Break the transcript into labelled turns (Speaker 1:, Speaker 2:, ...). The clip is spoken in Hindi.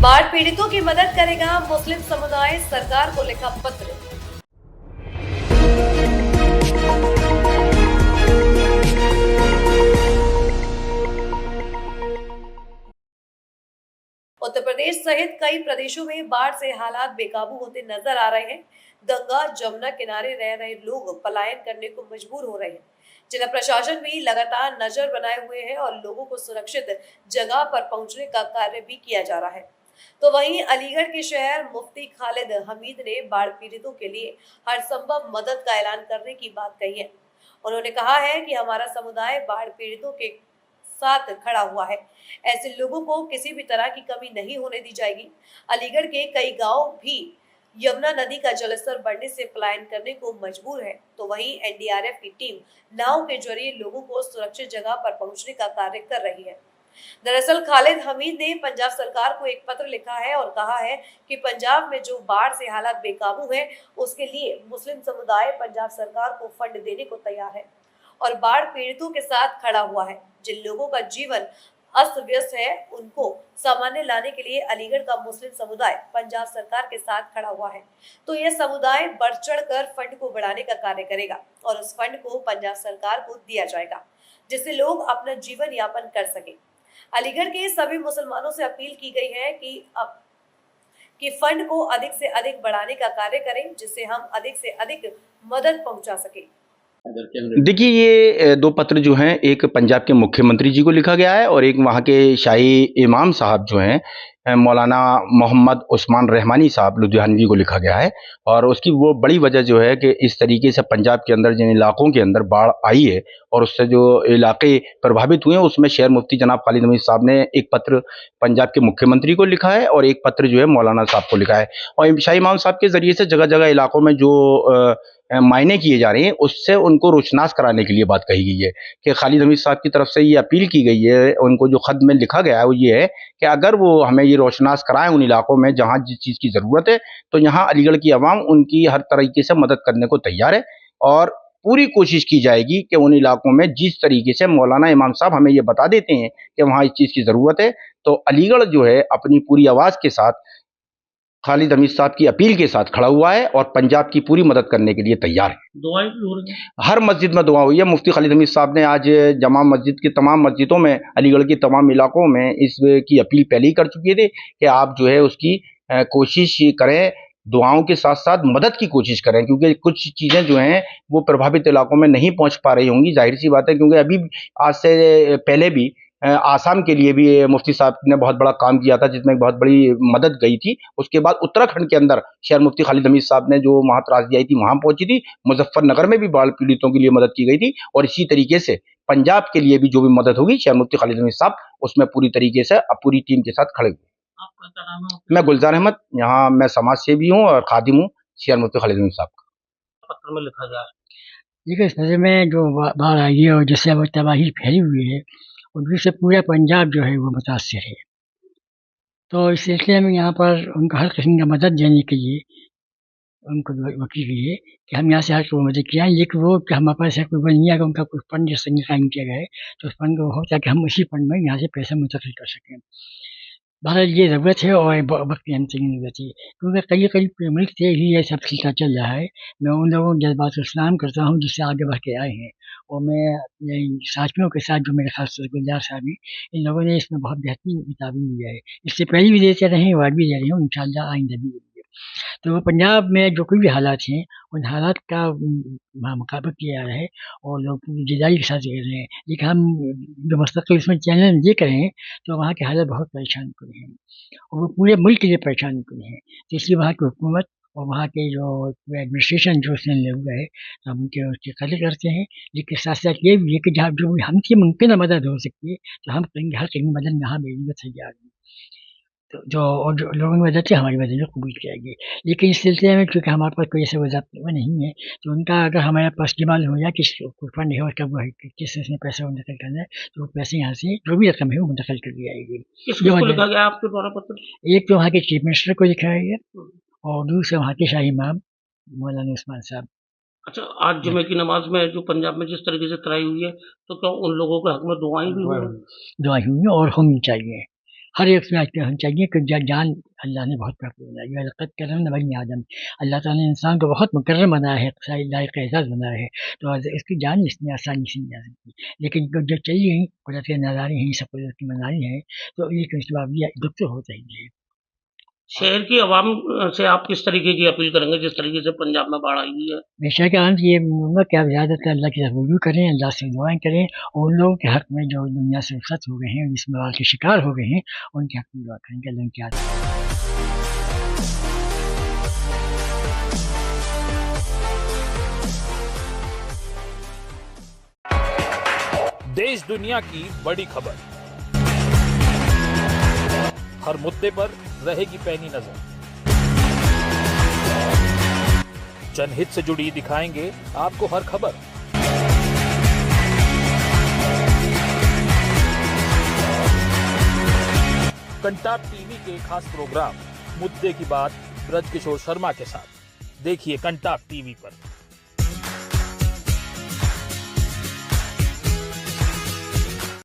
Speaker 1: बाढ़ पीड़ितों की मदद करेगा मुस्लिम समुदाय, सरकार को लिखा पत्र। उत्तर प्रदेश सहित कई प्रदेशों में बाढ़ से हालात बेकाबू होते नजर आ रहे हैं। गंगा जमुना किनारे रह रहे लोग पलायन करने को मजबूर हो रहे हैं। जिला प्रशासन भी लगातार नजर बनाए हुए है और लोगों को सुरक्षित जगह पर पहुंचने का कार्य भी किया जा रहा है। तो वहीं अलीगढ़ के शहर मुफ्ती खालिद हमीद ने बाढ़ पीड़ितों के लिए हर संभव मदद का ऐलान करने की बात कही है। उन्होंने कहा है कि हमारा समुदाय बाढ़ पीड़ितों के साथ खड़ा हुआ है। ऐसे लोगों को किसी भी तरह की कमी नहीं होने दी जाएगी। अलीगढ़ के कई गांव भी यमुना नदी का जलस्तर बढ़ने से पलायन करने को मजबूर है। तो वहीं एनडीआरएफ की टीम नाव के जरिए लोगों को सुरक्षित जगह पर पहुंचने का कार्य कर रही है। दरअसल खालिद हमीद ने पंजाब सरकार को एक पत्र लिखा है और कहा है कि पंजाब में जो बाढ़ से हालात बेकाबू है, उसके लिए मुस्लिम समुदाय पंजाब सरकार को फंड देने को तैयार है और बाढ़ पीड़ितों के साथ खड़ा हुआ है। जिन लोगों का जीवन अस्त व्यस्त है, उनको सामान्य लाने के लिए अलीगढ़ का मुस्लिम समुदाय पंजाब सरकार के साथ खड़ा हुआ है। तो यह समुदाय बढ़ चढ़ कर फंड को बढ़ाने का कार्य करेगा और उस फंड को पंजाब सरकार को दिया जाएगा, जिससे लोग अपना जीवन यापन कर सके। अलीगढ़ के सभी मुसलमानों से अपील की गई है कि फंड को अधिक से अधिक बढ़ाने का कार्य करें, जिससे हम अधिक से अधिक मदद पहुंचा सके।
Speaker 2: देखिए, ये दो पत्र जो हैं, एक पंजाब के मुख्यमंत्री जी को लिखा गया है और एक वहाँ के शाही इमाम साहब जो हैं, मौलाना मोहम्मद उस्मान रहमानी साहब लुधियानवी को लिखा गया है। और उसकी वो बड़ी वजह जो है कि इस तरीके से पंजाब के अंदर जिन इलाकों के अंदर बाढ़ आई है और उससे जो इलाके प्रभावित हुए हैं, उसमें शहर मुफ्ती जनाब खालिद हमीद साहब ने एक पत्र पंजाब के मुख्यमंत्री को लिखा है और एक पत्र जो है मौलाना साहब को लिखा है। और शाही इमाम साहब के ज़रिए से जगह जगह इलाकों में जो मायने किए जा रहे हैं, उससे उनको रोशनास कराने के लिए बात कही गई है कि खालिद हमीद साहब की तरफ से ये अपील की गई है, उनको जो ख़त में लिखा गया है वो ये है कि अगर वो हमें ये रोशनास कराएं उन इलाकों में जहाँ जिस चीज़ की ज़रूरत है, तो यहाँ अलीगढ़ की आवाम उनकी हर तरीके से मदद करने को तैयार है और पूरी कोशिश की जाएगी कि उन इलाकों में जिस तरीके से मौलाना इमाम साहब हमें ये बता देते हैं कि वहाँ इस चीज़ की ज़रूरत है, तो अलीगढ़ जो है अपनी पूरी आवाज़ के साथ खालिद हमीद साहब की अपील के साथ खड़ा हुआ है और पंजाब की पूरी मदद करने के लिए तैयार है।
Speaker 3: दुआएं भी हो रही हैं।
Speaker 2: हर मस्जिद में दुआ हुई है। मुफ्ती खालिद हमीद साहब ने आज जमा मस्जिद की तमाम मस्जिदों में, अलीगढ़ की तमाम इलाकों में इस की अपील पहले ही कर चुके थे कि आप जो है उसकी कोशिश करें, दुआओं के साथ-साथ मदद की कोशिश करें, क्योंकि कुछ चीज़ें जो हैं वो प्रभावित इलाकों में नहीं पहुँच पा रही होंगी, ज़ाहिर-सी बात है, क्योंकि अभी आज से पहले भी आसाम के लिए भी मुफ्ती साहब ने बहुत बड़ा काम किया था, जिसमें बहुत बड़ी मदद गई थी। उसके बाद उत्तराखंड के अंदर शहर मुफ्ती खालिद हमीद साहब ने जो वहाँ त्रासदी आई थी, वहाँ पहुँची थी। मुज़फ्फरनगर में भी बाढ़ पीड़ितों के लिए मदद की गई थी और इसी तरीके से पंजाब के लिए भी जो भी मदद होगी, शहर मुफ्ती खालिद हमीद साहब उसमें पूरी तरीके से पूरी टीम के साथ खड़े हुए।
Speaker 3: आपका क्या नाम है?
Speaker 2: मैं गुलजार अहमद, यहाँ मैं समाज सेवी हूँ और खादिम हूँ शहर मुफ्ती खालिद हमीद साहब का।
Speaker 3: पत्र में लिखा गया है।
Speaker 4: देखिए, इस नज़र में जो बाढ़ आई है और जिससे अब तबाही फैली हुई है, उससे पूरा पंजाब जो है वो मुतासर है। तो इस सिलसिले में यहाँ पर उनको हर किस्म की मदद देने के लिए उनको वकील की है कि हम यहाँ से हर कोई मदद किया है, लेकिन वो कि हमारे पास ऐसा कोई वो नहीं है कि उनका कोई फंड जैसे कायम किया गया है, तो उस फंड को हो ताकि हम उसी फंड में यहाँ से पैसा मुंतकिल कर सकें। बहरहाल ये ज़रूरत है और वक्त की हमसे ज़रूरत है, क्योंकि कई मुल्क से ही ये सब सिलसिला चल रहा है। मैं उन लोगों के जज्बात को सलाम करता हूँ जिससे आगे बढ़ के आए हैं और मैं अपने साथियों के साथ, जो मेरे खास तौर गुलजार साहब हैं, इन लोगों ने इसमें बहुत बेहतरीन ताउन दिया है। इससे पहले भी देते रहे हैं और आज भी दे रहे हैं, इंशाअल्लाह आइंदा भी देंगे। तो पंजाब में जो कोई भी हालात हैं, उन हालात का मुकाबला किया जा रहा है और लोग पूरी जिद्दगी के साथ कर रहे हैं। लेकिन हम जो मुस्तक़िल इसमें चैनल देख रहे हैं, तो वहाँ के हालात बहुत परेशान-कुन हैं और वो पूरे मुल्क के लिए परेशान-कुन हैं। तो इसलिए वहाँ की हुकूमत और वहाँ के जो एडमिनिस्ट्रेशन जो उसने लिया हुआ है, हम उनके उसकी कदर करते हैं। लेकिन साथ-साथ ये भी है कि जहाँ जो हमसे मुमकिन मदद हो सकती है, तो हम करेंगे, हर कहीं मदद में यहाँ देने को तैयार हैं। तो जो लोगों की मदद है, हमारी मदद कबूल की जाएगी। लेकिन इस सिलसिले में चूँकि हमारे पास कोई ऐसा ज़ाब्ता नहीं है, तो उनका अगर हमारे पास ये मालूम हो जाए कि कोई फंड है और कब वो है, किस उसमें पैसा मुंतकिल करना है, तो वो पैसे यहाँ से जो भी रकम है वो मुंतकिल कर दी जाएगी।
Speaker 3: किसको लिखा गया आपके द्वारा पत्र?
Speaker 4: एक तो वहाँ के चीफ मिनिस्टर को लिखा है और दूसरा वहाँ के शाही इमाम मौलाना उस्मान साहब।
Speaker 3: अच्छा, आज जुमे की नमाज में जो पंजाब में जिस तरीके से तराई हुई है, तो क्या उन लोगों के हक में दुआएं भी हुई हैं?
Speaker 4: दुआएं हुई और होनी चाहिए। हर एक से आज होनी चाहिए कि जान अल्लाह ने बहुत महफूज बनाई है। लक़द करमना बनी आदम, अल्लाह ताला ने इंसान को बहुत मुकर्रम बनाया है, लायक एज़ाज़ बनाया है, तो इसकी जान इसने आसानी से नहीं जा सकती। लेकिन जो चली गई कुदरत की नादानी है, सब कुदरत की मनाही है, तो एक जवाबिया दुख तो होता ही है।
Speaker 3: शहर की आवाम से आप किस तरीके की अपील करेंगे जिस तरीके से पंजाब में बाढ़ आई हुई है?
Speaker 4: हमेशा के अंत ये कहूँगा कि आप ज़्यादातर अल्लाह की तरफ रुजू करें, अल्लाह से दुआएँ करें और उन लोगों के हक़ में जो दुनिया से रुखसत हो गए हैं, इस बला के शिकार हो गए हैं, उनके हक़ में दुआ करें कि अल्लाह उनकी
Speaker 5: देश दुनिया की बड़ी खबर, हर मुद्दे पर रहेगी पैनी नजर, जनहित से जुड़ी दिखाएंगे आपको हर खबर। कंटाप टीवी के खास प्रोग्राम मुद्दे की बात ब्रजकिशोर शर्मा के साथ देखिए कंटाप टीवी पर।